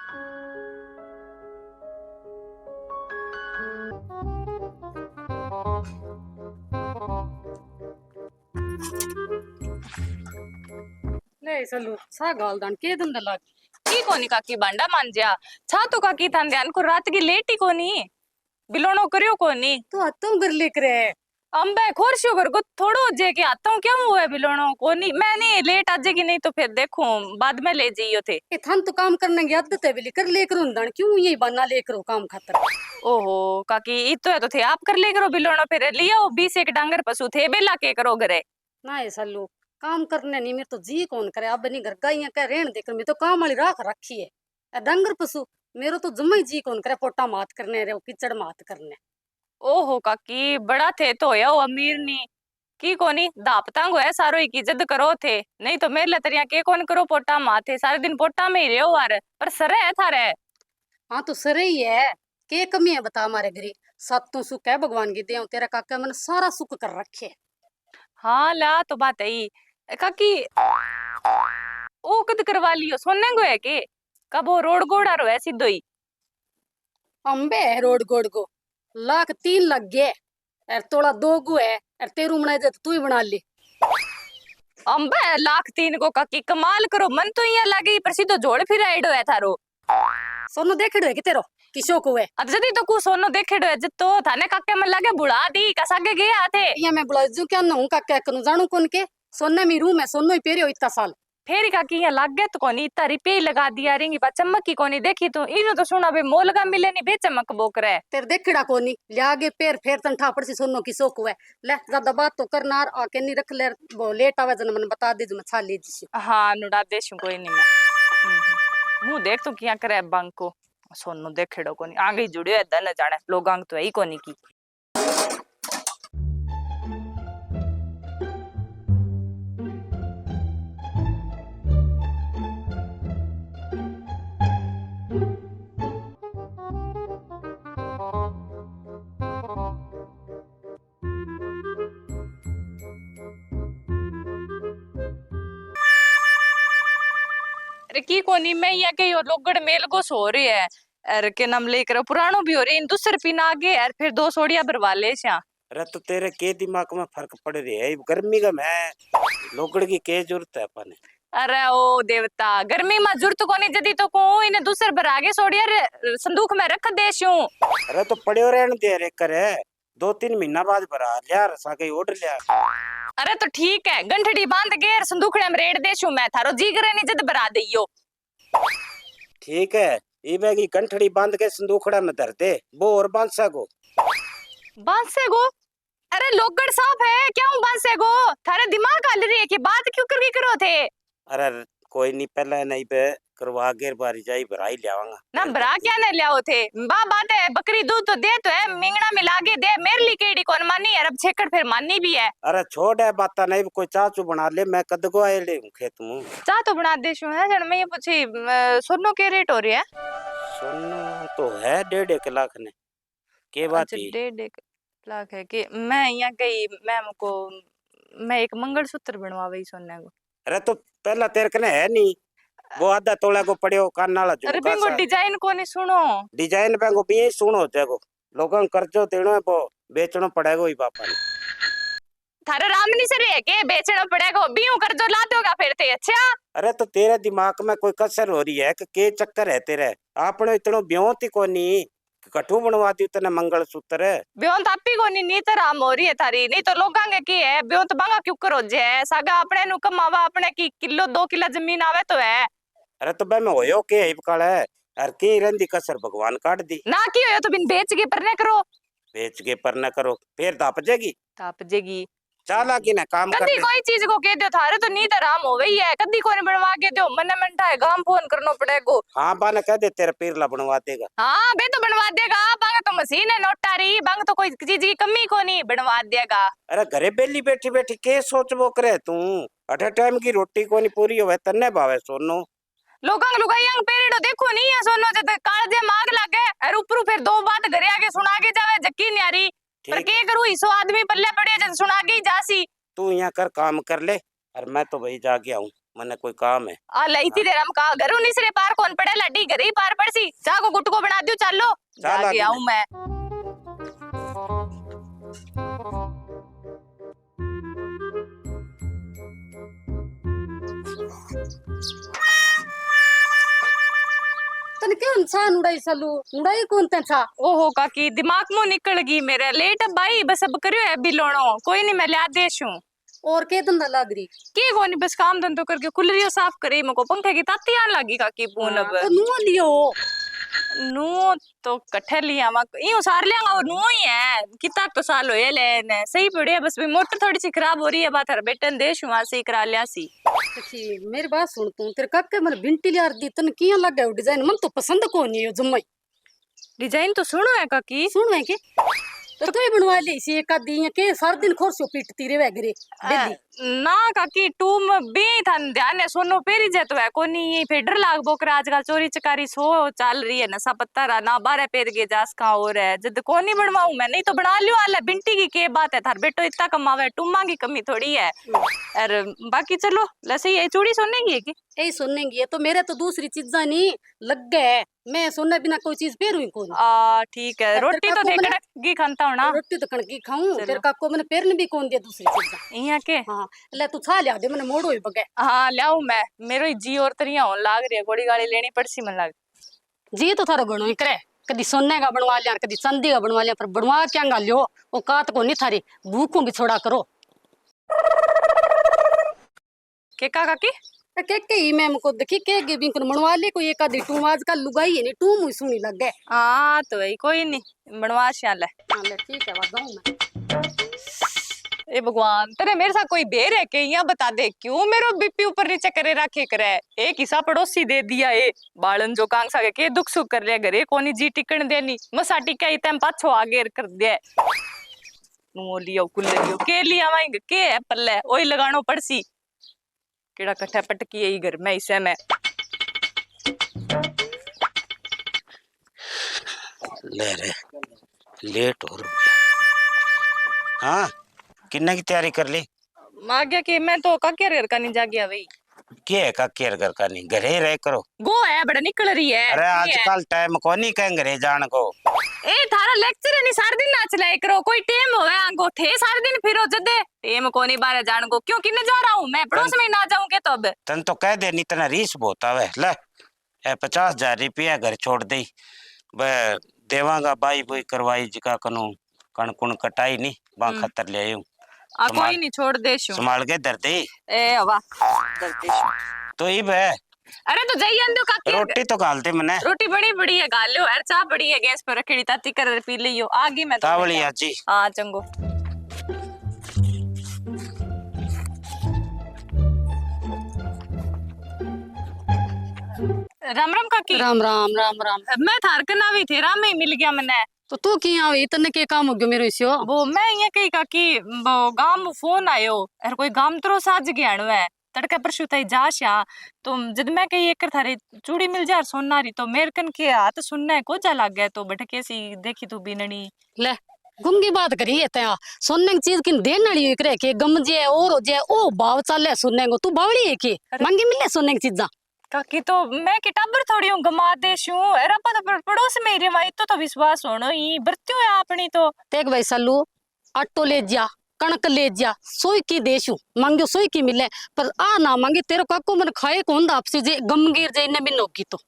ले सलू सा गालदान के धंधा लाग की कोनी काकी बांडा मान जा छा तो काकी थान ध्यान को रात की लेट ही कोनी बिलोनो करियो कोनी तू हत्तों कर लेकर है अंबे खोरशियो घर को थोड़ो जे के आता हूँ, क्या हुआ है बिलोनो कोनी मैंने लेट आज की नहीं तो फिर देखो बाद में ले जाइयो थे। ए थान तो काम करने की आदत है बिली कर लेकर उंदन क्यों यही बहाना लेकर काम खातर। ओहो काकी इतो है तो थे आप कर ले करो बिलोनो फिर लियो 20 एक डांगर पशु थे बेला के करो घरे ना ये सलू काम करने नहीं मेरे तो जी कौन करे अब नहीं घर गाइयां कह रेण देकर मैं तो काम वाली राख रखी है डंगर पशु मेरो तो जम्मा ही जी कौन करे पोटा मात करने रे कीचड़ मात करने। ओहो काकी बड़ा थे तो या अमीर नी की कोनी दापतांग है सारो की इज्जत करो थे नहीं तो मेरे तरिया के कौन करो पोटा माथे सारे दिन पोटा में ही रहो यार पर सरे है थारे। हाँ तो सरे ही है के कमी है बता हमारे घरी सातों सुख है भगवान की दे तेरा काका मैंने सारा सुख कर रखे। हाँ ला तो बात है काकी ओ कद करवा लियो सोने को है के कब वो रोड गोड़ा रो है सीधो ही अम्बे है रोड गोड़ को लाख 3 लग गए और तोड़ा 2 गु है और तेरू बनाए दे तो तू ही बना ले। अम्बे लाख 3 को काकी कमाल करो मन तो यहाँ लगी पर सीधो जोड़ फिर आइडो है थारो सोनो देखे है कि तेरो किसो को है जदी तो कु सोनो देखे है जितो थाने काके में लगे बुढ़ा दी कसागे गए आथे ये मैं बुला जू क्या नहू का क्या करूं जानू कौन के सोने में रूम है सोनो ही पेरियो इतना साल फेरी काकी यहाँ लाग गए तो कोनी इतना रिपे लगा दिया रेंगी बा चमक की कोनी देखी तू इनो तो सुना बे मोल का मिले नहीं बे चमक बोक रहे तेरे देखड़ा कोनी ले आगे पैर फेर तन ठापड़ से सोनो की सोक है ले ज्यादा बात तो करना आके नहीं रख ले वो लेट आवे जन मन बता दे जो मैं छा ले जी। हाँ नुड़ा देशु कोई नहीं मैं मुंह देख तू क्या करे बंक को सोनो देखेड़ो कोनी आगे जुड़ियो है दन जाने लोगांग तो है ही कोनी की अरे की कोनी मैं यहाँ के यो लोगड़ मेल को सो रही है अरे के नाम लेकर पुरानो भी हो रही इन दूसरे पीना आगे यार फिर 2 सोड़िया भरवा ले श्या। अरे तो तेरे के दिमाग में फर्क पड़ रही है गर्मी का मैं लोकड़ की के जरूरत है अपन। अरे ओ देवता गर्मी में जरूरत कोनी जदी तो को इने दूसरे भर आगे सोड़िया संदूक में रख देशू। अरे तो पड़ियो रहने दे रे करे 2-3 महीना बाद भरा लिया रसा के ऑर्डर लिया। अरे तो ठीक है गंठड़ी बांध के संदूकड़े में रेड़ देशू मैं थारो जी करे नहीं जद भरा दइयो। ठीक है इबे की गंठड़ी बांध के संदूकड़ा में धर दे वो और बांसा को बांसे गो अरे लोगड़ साफ है क्या हूँ बांसे गो थारे दिमाग हाल रही है कि बात क्यों करके करो थे। अरे कोई नहीं पहले नहीं पे करवा के बारी जाई भराई लियावांगा ना भरा क्या न लियाओ थे बा बात है बकरी दूध तो दे तो है मिंगना मिला के दे मेरे लिए केड़ी कौन मानी है अब छेकड़ फिर मानी भी है। अरे छोड़ है बात नहीं कोई चाचू बना ले मैं कद को आए ले खेत में चाह तो बना देशू है जन मैं ये पूछी सोनो के रेट हो रही है सोनो तो है 1.5 लाख ने के बात ही 1.5 लाख है कि मैं यहाँ गई मैम को मैं एक मंगलसूत्र बनवाई सोने को। अरे तो पहला तेरे कने है नहीं वो आधा तोला को पड़ियो कान नाला अरे झुमका बेंगो डिजाइन को नहीं सुनो डिजाइन बेंगो भी सुनो तेको लोगन कर्जो देनो है वो बेचनो पड़ेगा ही पापा ने थारे रामनी से रे के बेचना पड़ेगा बीऊ कर जो ला दोगा फिर ते अच्छा। अरे तो तेरे दिमाग में कोई कसर हो रही है कि के चक्कर है तेरे आपने इतनो ब्योती को नहीं कठू बनवा दी तने मंगलसूत्र ब्यों तो आपी को नहीं तो राम हो रही है थारी नहीं तो लोगांगे की है ब्यों तो बांगा क्यों करो जे सागा अपने नु कमावा अपने की किलो 2 किलो जमीन आवे तो है। अरे तो बे में होयो के हिबकाल है अर की रंदी कसर भगवान काट दी ना की होयो तो बिन बेच के परने करो बेच के पर न करो फिर दाप जेगी ताप जेगी चाला की ना काम कर कदी कोई चीज को कह दो थारे तो नीत आराम हो गई है कदी कोई बनवा के दो मन मंटा है गांव फोन करनो पड़ेगो। हाँ बाने कह दे तेरा पीरला बनवा देगा। हाँ बे तो बनवा देगा बांगा तो मशीन है नोटारी बांग तो कोई चीज की कमी को नहीं बनवा देगा। अरे घरे बेली बैठी बैठी के सोचबो करे तू अठे टाइम की रोटी को नहीं पूरी होवे तन्ने भावे सोनो लोगांग लुगाइयांग पेरेडो देखो नहीं है सोनो जद कालजे माग लागे और ऊपर फिर 2 बात घरे आके सुना के जावे जक्की न्यारी पर के करू इसो आदमी पल्ले पड़े जद सुना के ही जासी तू यहाँ कर काम कर ले और मैं तो भाई जाके आऊं मने कोई काम है आ लईती रे हम का घरू निसरे पार कौन पड़े लड्डी घरे ही पार पड़े चला आगे आऊं मैं। तन क्यों इंसान उड़ाई सालू उड़ाई कौन ते था? ओहो काकी दिमाग मुंह निकल गई मेरे। लेट अब भाई बस अब करियो है बिलोणो कोई नहीं मैं ला देशू। और के धंधा लाग रही? की कोनी बस काम धंधो करके कुलरियो साफ करे मको पंखे की ताती आन लगी काकी पून अब। तो नुआ लियो नू तो कट्ठे लिया मा यूं सार लिया और नू ही है कितना तो साल होए लेने सही पड़ी है बस भी मोटर थोड़ी सी खराब हो रही है बात हर बेटन देश वहां से करा लिया सी। देखी मेरी बात सुन तू तेरे काके मन बिंटी लियार दी तन किया लग गया डिजाइन मन तो पसंद को नहीं है जम्मई। डिजाइन तो सुनो है काकी। सुन है के तो तू ही बनवा ली सी एक आधी के सारा दिन खोरसो पीटती रे वगैरह बेली ना काकी टूम भी था ध्यान है सोनो पेरी जे तो है कोनी ये फिर डर लाग बोकर आजकल चोरी चकारी सो चल रही है नशा पत्ता रहा ना बारह पैर के जास का और है जद कोनी बनवाऊं मैं नहीं तो बना लियो आला बिंटी की के बात है थार बेटो इतना कमावे टूमा की कमी थोड़ी है। और बाकी चलो लसे ये चूड़ी सोने की है की यही सुनेंगी तो मेरे तो दूसरी चीजा नहीं लग गए मैं सोने बिना कोई चीज पेरू ही कौन। ठीक है रोटी तो देखड़ा की खानता होना रोटी तो कणकी खाऊं तेरे काको मैंने पेरने भी कौन दिया दूसरी चीजा इया के। हाँ ले तू छा लिया दे मैंने मोड़ो ही बगे। हाँ लाऊं मैं मेरो जी और तरिया होन लाग रही है गोड़ी गाड़ी लेनी पड़सी मन लाग जी तो थारो बनो ही करे कदी सोने का बनवा लिया कदी चांदी का बनवा लिया पर बनवा क्या गालियो वो कात को नहीं थारी भूखों भी छोड़ा करो के काकी के ही मैं मुको देखी के गे बिंकन बनवा ले कोई एक आधी टूम आजकल लुगाई है नहीं टूम ही सुनी लग गए। हाँ तो वही कोई नहीं बनवा श्याल है। हाँ ले ठीक है जाऊं मैं। ए भगवान तेरे मेरे साथ कोई बेर है के यहाँ बता दे क्यों मेरो बीपी ऊपर नीचे करे रखे करे एक हिस्सा पड़ोसी दे दिया ए बालन जो कांग सा के दुख सुख कर लिया घरे कोनी जी टिकन देनी मसा टिका इतम पाछो आगे कर दे नो लियो कुल लियो के लिया वांगे के है पल्ले ओई लगानो पड़सी केड़ा कट्ठा पटकी है घर में इसे में ले रे लेट हो रहा। हाँ किन्ना की तैयारी कर ली? मां गया कि मैं तो काकेर घर का नहीं जा गया भाई क्या है का केयर घर का नहीं घरे ही रह करो। गो है बड़ा निकल रही है। अरे आजकल टाइम को नहीं कहें घरे जान को ए थारा लेक्चर है नहीं सारा दिन नाच लाए करो कोई टेम हो गया आंगो थे सारा दिन फिरो जदे टेम को नहीं बारे जान को क्यों किने जा रहा हूं मैं पड़ोस में ना जाऊं के तो अब तन तो कह दे नहीं तना रीस बहुत आवे ले 50,000 रुपया घर छोड़ दे वह देवांगा बाई बोई करवाई जिका कनु कण कुण कटाई नहीं बा खतर ले आयूं कोई नहीं छोड़ देशु संभाल के दर्दे ए वाह दर्देशु तो ही बे अरे तो जाइए अंदो काकी रोटी तो गालते मने रोटी बड़ी बड़ी है गाल लो यार चाह बड़ी है गैस पर रखड़ी ताती कर पी लियो आगी मैं तो तावली आजी हां चंगो राम राम काकी राम राम राम राम। मैं थार कना भी थे राम ही मिल गया मने तो तू किया इतने के काम हो गयो मेरो इसो वो मैं ये कही काकी वो गांव में फोन आयो और कोई गांव तरो साज गया है तड़का परसु तई जाशा तो जद मैं कही एक थारे चूड़ी मिल जा सोनारी तो मेरे कन के हाथ सुनना को जा लग गया तो भटके सी देखी तू बिननी ले गुंगी बात करी है त्या सोने की चीज किन देन वाली करे के गम जे और हो जे ओ भाव चले सुनने को तू बावली है के मांगी मिले सोने की चीजा काकी तो मैं के टाबर थोड़ी हूं गमा देशू अरे पता पड़ोस में ही रवाई तो विश्वास होनो ही बरत्यो है अपनी तो देख भाई सल्लू आटो ले जा कणक ले जा सोई की देशू मांगियो सोई की मिले पर आ ना मांगे तेरे काको मन खाए कौन आपसे जे गमगीर जे ने बिनो की तो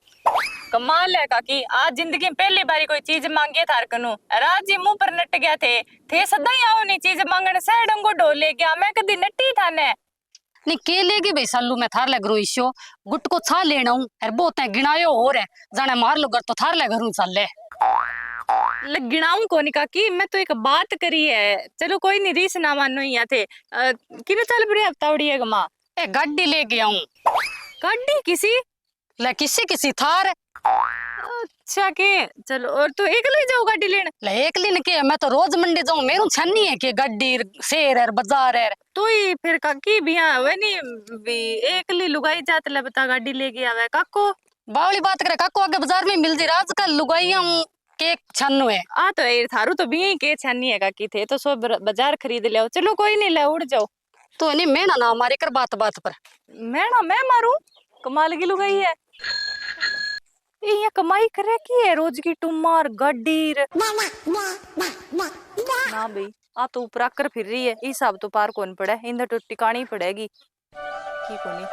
कमाल है काकी आज जिंदगी में पहली बारी कोई चीज मांगे थार कनु राजी मुंह पर नट गया थे सदा ही आओ नहीं चीज मांगने से डंगो ढोल ले गया मैं कदी नट्टी थाने नहीं के लेगी भाई सालू मैं थार ले घरू इशो गुट को छा लेना हूं अरे बहुत है गिनायो हो रे जाने मार लो घर तो थार ले घरू चल ले गिनाऊं कोनी काकी मैं तो एक बात करी है चलो कोई नहीं रीस ना मानो यहाँ थे किने चल बड़ी हफ्ता उड़ी है गमा ए गाड़ी ले गया हूं गाड़ी किसी ले किसी थार अच्छा के चलो और तो एक ले जाओ गाड़ी लेने ले एक दिन के मैं तो रोज मंडी जाऊं मेरू छन्नी है के गड्डी शेर है बाजार है तो ही फिर काकी भी यहाँ वे नहीं भी एक ली लुगाई जात ले बता गाड़ी ले गया वे काको बावली बात करे काको आगे बाजार में मिल जी आजकल लुगाइयां के छन्नु है आ तो ये थारू तो भी के छानी है काकी थे तो सो बाजार खरीद ले चलो कोई नहीं ले उड़ जाओ तो नहीं मैं ना हमारे कर बात पर मैं मारू कमाल की लुगाई है ये कमाई करे की है रोज की टुमार गड्डी ना भाई आ तो ऊपर आकर फिर रही है हिसाब तो पार कौन पड़े इंधर तो टिकानी पड़ेगी की कोनी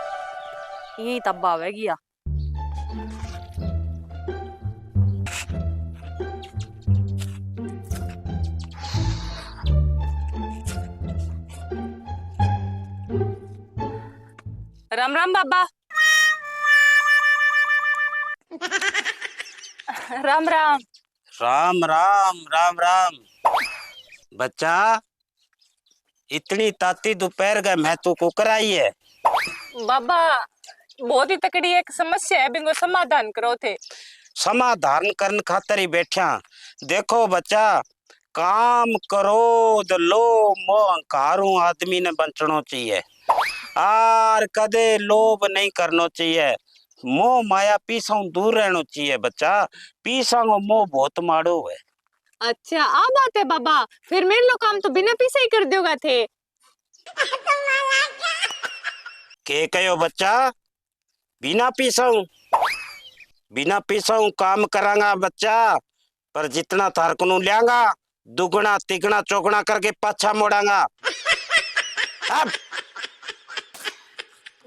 यही तब आवेगी आ राम राम बाबा राम राम राम राम राम राम। बच्चा इतनी ताती दोपहर का मैं तू को कराई है। बाबा बहुत ही तकड़ी एक समस्या है बिंगो समाधान करो थे। समाधान करने खातर ही बैठा। देखो बच्चा, काम क्रोध लोभ मोह अहंकारों आदमी ने बचना चाहिए और कदे लोभ नहीं करना चाहिए। मोह माया पीछा दूर रहना चाहिए बच्चा। पीछा को मोह बहुत माड़ो है। अच्छा आ बात है बाबा, फिर मेरे लो काम तो बिना पैसे ही कर दोगा थे। के कहो बच्चा, बिना पीछा काम करांगा बच्चा, पर जितना थारकनू लियांगा दुगना तिगना चौगना करके पाछा मोड़ांगा। अब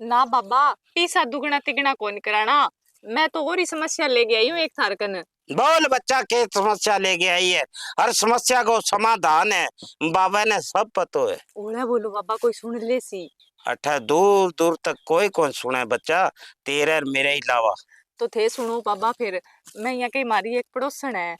ना बाबा पैसा दुगना तिगना कौन कराना, मैं तो और ही समस्या लेके आई हूँ एक थारकन। बोल बच्चा, के समस्या लेके आई है? हर समस्या को समाधान है, बाबा ने सब पतो है। ओला बोलो बाबा, कोई सुन ले सी। अठा दूर दूर तक कोई कौन सुने बच्चा, तेरे और मेरे अलावा। तो थे सुनो बाबा, फिर मैं यहाँ कहीं मारी एक पड़ोसन है,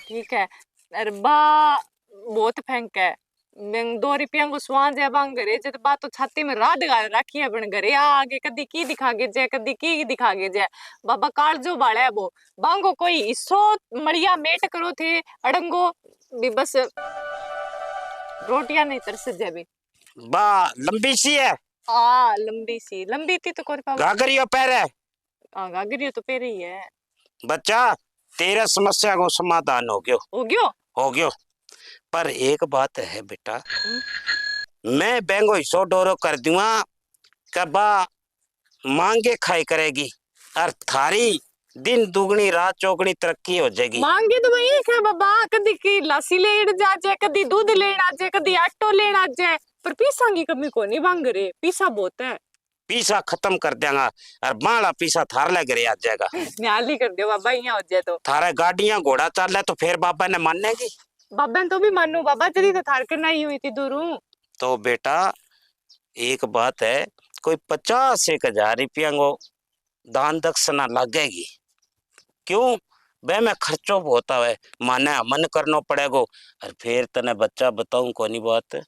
ठीक है, अरे बा बहुत फेंक है। मैं 2 रुपया को स्वान जा बांग घरे जब बात तो छाती में रात गाल रखी है बन घरे आगे कदी की दिखागे जे कदी की दिखागे जे। बाबा काल जो बाड़ा है वो बांगो कोई इसो मड़िया मेट करो थे अड़ंगो भी बस रोटियां नहीं तरस जाबे। बा लंबी सी है। लंबी थी तो कोई पावा गागरियो पैर है। गागरियो तो पेरे ही है। बच्चा तेरा समस्या को समाधान हो गयो। पर एक बात है बेटा, मैं बैंगो सो डोरो कर दूंगा कबा मांगे खाई करेगी और थारी दिन दुगनी रात चौगनी तरक्की हो जाएगी। मांगे तो वही है बाबा, कदी की लासी लेन जा जाए, कदी दूध लेन आ जाए, कदी आटो लेन आ जाए, पर पीसा की कमी को नहीं मांग रहे। पीसा बहुत है, पीसा खत्म कर देंगा और बाला पीसा थार ले घरे आ जाएगा। न्याली कर दो बाबा, यहाँ हो जाए तो थारे गाड़ियां घोड़ा चल तो फिर बाबा ने मानेगी। बाबा तो भी मानू बाबा, जल्दी तो थार करना ही हुई थी दूरू। तो बेटा एक बात है, कोई 50,000 रुपया को दान दक्षिणा लगेगी। क्यों बे में खर्चो बहुत है, माने अमन करना पड़ेगा। और फिर तने बच्चा बताऊं कोनी बात,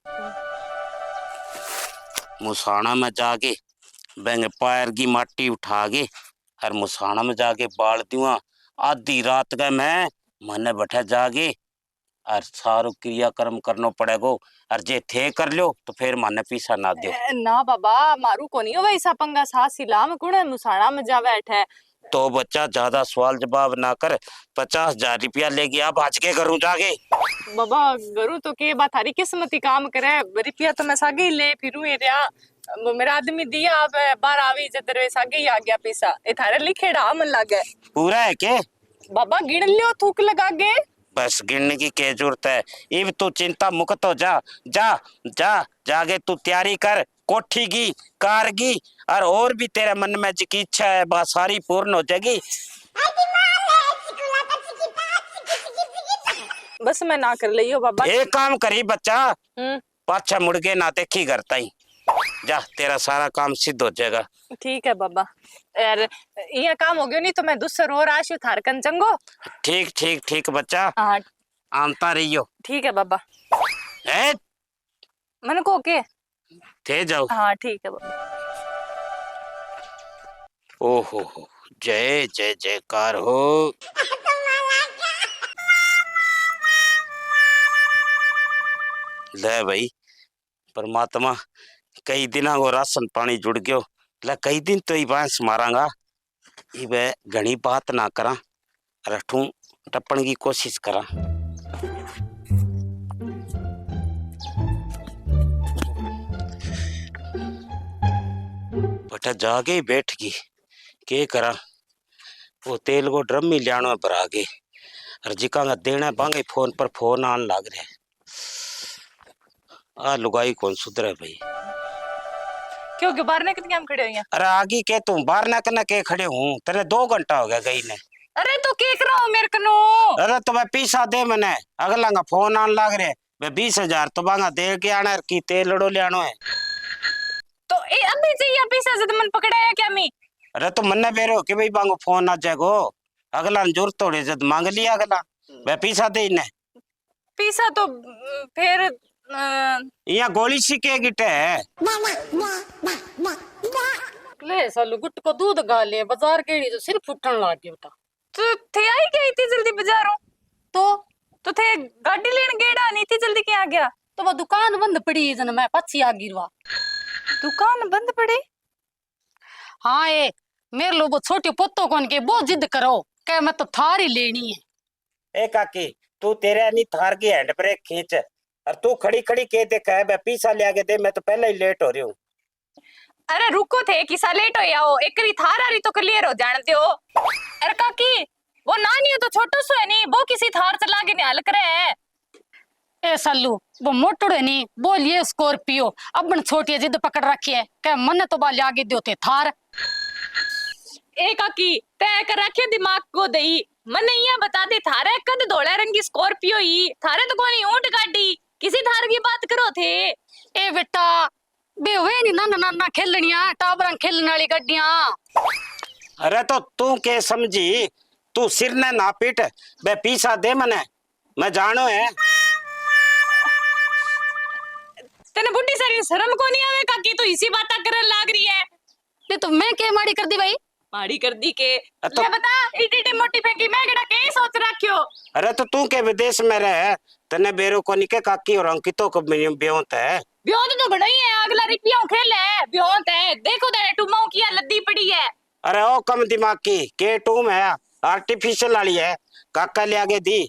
मुसाना में जाके बेंगे पैर की माटी उठा के और मुसाना में जाके बाल दूंगा। आधी रात का मैं मने बैठे जागे और सारो क्रियाक्रम करना पड़ेगा। और जे थे कर लो तो फिर माने पीछा ना दो। ना बाबा मारू को नहीं हो वैसा पंगा, सास हिला में कुड़े मुसाना में जा बैठे। तो बच्चा ज्यादा सवाल जवाब ना कर, 50,000 रुपया लेके आप आज के करूँ जागे। बाबा गरु तो के बात थारी किस्मती काम करे, रुपया तो मैं सागे ही ले फिरूं ये रहा। मेरा आदमी दिया अब बार आवी जदर सागे ही आ गया पैसा। ए थारे लिखेड़ा मन लागे पूरा है के? बाबा गिन लियो, थूक लगा गे। बस गिनने की क्या जरूरत है, इब तू चिंता मुक्त हो जा। जा जा जागे तू तैयारी कर कोठी की कार की, और भी तेरे मन में जिकी इच्छा है बात सारी पूर्ण हो जाएगी। बस मैं ना कर लियो बाबा। एक काम करी बच्चा, पाछा मुड़ के ना देखी करता ही जा, तेरा सारा काम सिद्ध हो जाएगा। ठीक है बाबा, यार ये काम हो गयो नहीं तो मैं दूसरा और आशु थारकन चंगो। ठीक ठीक ठीक बच्चा, हाँ आनता रहियो। ठीक है बाबा। ए मन को के थे जाओ। हाँ ठीक है बाबा। ओहो हो, जय जय जयकार हो। ले भाई परमात्मा, कई दिन को राशन पानी जुड़ गयो। ले कई दिन तो ही बांस मारांगा, इबे घनी बात ना करा, रठू टपण की कोशिश करा। बटा जागे ही बैठ गई, के करा। वो तेल को ड्रम ही लियानो है भरा के और जिका देना बांगे फोन पर फोन आन लग रहे। आ लुगाई कौन सुधरे भाई। क्यों बाहर ने कितने हम खड़े हुए हैं? अरे आगे के तू बाहर ना करना के खड़े हूँ, तेरे 2 घंटा हो गया गई ने। अरे तो के कराओ मेरे कनो? अरे तो मैं पैसा दे मैंने अगला का फोन आन लग रहे। मैं 20,000 तो बांगा दे के आना की तेल लड़ो लियानो है। तो ए अभी चाहिए पैसा से तो मन पकड़ाया क्या मैं? अरे तो मन्ने बेरो कि भाई बांगो फोन आ जाएगो अगला जोर तोड़े जद मांग लिया अगला मैं पैसा दे इन्हें। पैसा तो फिर यहाँ गोली सीखे गिटे ले सालू गुट को दूध गा ले बाजार गेड़ी तो सिर फुटन लाग गया बेटा। तो थे आई क्या इतनी जल्दी बाजारों? तो थे गाड़ी लेने गेड़ा नहीं इतनी जल्दी क्या आ गया? तो वह दुकान बंद पड़ी जन मैं पछी आ गिरवा। दुकान बंद पड़ी? हाँ ए मेरे लो वो छोटे पोतो कौन के बहुत जिद करो क्या मैं तो थार ही लेनी है। ए काकी तू तेरे नहीं थार की हैंड ब्रेक खींच और तू खड़ी खड़ी के दे कह मैं पैसा ले आके दे मैं तो पहले ही लेट हो रही हूँ। अरे रुको थे किसा लेट हो जाओ एक री थार आ रही तो क्लियर हो जान दो। अरे काकी वो नानी हो तो छोटो सो है नहीं वो किसी थार चला के निहाल करे है। ए सालू वो मोटड़े नहीं बोलिए स्कॉर्पियो अब छोटी जिद पकड़ रखी है क्या मन तो बाल आगे दो थे थार। ए काकी तय कर रखे दिमाग को दई मन ये बता दे थारे कद धोला रंग की स्कॉर्पियो ही थारे तो कोनी ऊंट गाड़ी किसी थार की बात करो थे। ए बेटा बे वे नहीं नाना नाना खेलनिया टाबरा खेलने वाली गड्डियां। अरे तो तू के समझी तू सिर ने ना पीट बे पैसा दे मने मैं जानो है। तेने बुढ़ी सारी शर्म को नहीं आवे काकी तो इसी बात करने लाग रही है। नहीं तो मैं क्या माड़ी कर दी भाई? माड़ी कर दी के तो, ले बता इटी मोटी फेंकी मैं केड़ा के सोच रखियो। अरे तो तू के विदेश में रहे तने बेरो को निके काकी और अंकितो को ब्योंत है। ब्योंत तो बड़ा ही है अगला रिपिया खेल है ब्योंत है देखो तेरे टुमाओ की लद्दी पड़ी है। अरे ओ कम दिमाग की के टूम है आर्टिफिशियल वाली है काका ले आगे दी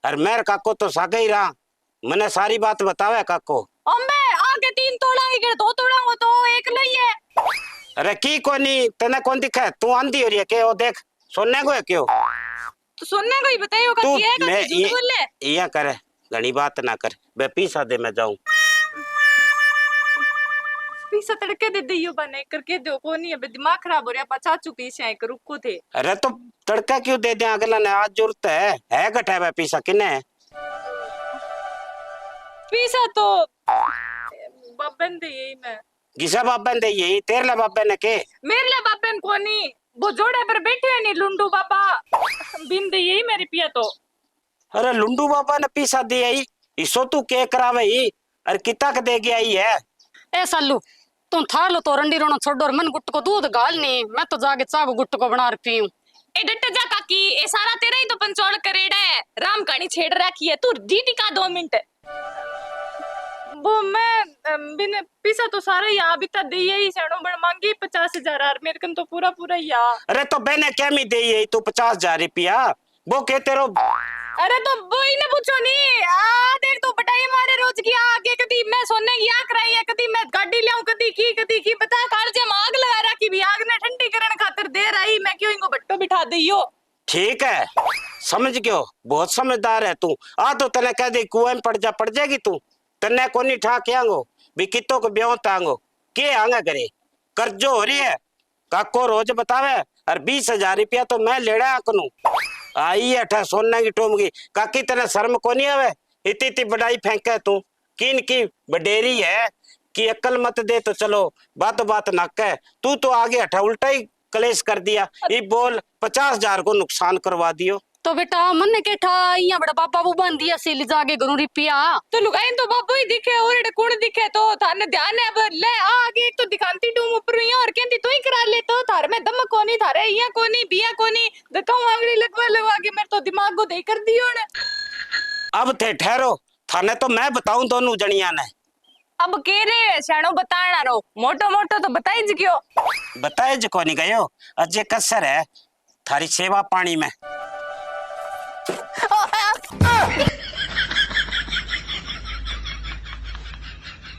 और मेरे काको तो सागे ही रहा मैंने सारी बात बतावे काको। अम्बे आगे 3 तोड़ा के 2 तोड़ा हो तो एक लई है। अरे की कोनी तने कौन दिखा तू आंधी हो रही है के ओ देख सोने को है क्यों तो सुनने को ही बताइयो का तू की है का झूठ बोल ले ये करे घनी बात ना कर बे पैसा दे मैं जाऊं। पैसा तड़के दे दियो बने करके दो को नहीं है दिमाग खराब हो रहा पचा चुकी से एक रुको थे। अरे तो तड़का क्यों दे दे अगला ने आज जरूरत है घटा है पैसा किने पैसा तो बाबन दे यही मैं किसा बाबन दे यही तेरे ला बाबन ने के मेरे ला बाबन को नहीं वो जोड़े पर बैठे है नहीं लुंडू बाबा बिन दे यही मेरी पिया तो। अरे लुंडू बाबा ने पैसा दे आई इसो तू के करावे ही अरे किता के दे गया ही है। ए सालू तुम थार लो तो रंडी रोना छोड़ और मन गुट्ट को दूध गाल नहीं मैं तो जाके चागो गुट्ट को बना रही हूँ। ए डट जा काकी ए सारा तेरा ही तो पंचौड़ करेड़ा है राम कहानी छेड़ रखी है तू जी टिका 2 मिनट। वो मैं बिन पैसा तो सारा ही अभी तक दे ही सेणो बड़ मांगी 50,000 यार मेरे कन तो पूरा पूरा ही आ। अरे तो बहने क्या मी दे यही तू 50,000 रुपया वो के तेरो। अरे तो वो ही ने पूछो नहीं आ देख तू बटाई मारे रोज की आगे कदी मैं सोने की आंख रही है कदी मैं गाड़ी ले आऊं कदी की बता कालजे में आग लगा रखी भी आग ने ठंडी करने खातिर दे रही मैं क्यों इनको बट्टो बिठा दईयो। ठीक है समझ गयो बहुत समझदार है तू आ तो तने कह दे कुएं में पड़ जाएगी तू तने कोनी ठा के आंगो भी कितो को ब्यों तांगो के आंगा करे कर्जो हो रही है काको रोज बतावे और 20,000 रुपया तो मैं लेड़ा कनू आई अठा सोना की टोमगी काकी तने शर्म कोनी आवे इतनी बड़ाई फेंके तू किन की बडेरी है कि अक्ल मत दे तो चलो बात नक है तू तो आगे हटा उल्टा ही कलेश कर दिया ये बोल 50,000 को नुकसान करवा दियो। तो बेटा मन के ठा यहाँ बड़ा बाबा वो बन दिया सिल जाके गुरु रिपिया तो लुगाई तो बाबू ही दिखे और एडे कौन दिखे तो थाने ध्यान है अब ले आगे तो दिखांती टूम ऊपर ही और कहती तू ही करा ले तो थार में दम कोनी थारे यहाँ कोनी बिया कोनी दकाऊ आंगली लगवा के मेरे तो दिमाग को दे कर दियो ने। अब थे ठहरो थाने तो मैं बताऊं दोनों जनिया ने अब के रे शानो बताना रो मोटो तो बताई जियो बताए जो कोनी गयो अजय कसर है थारी सेवा पानी में।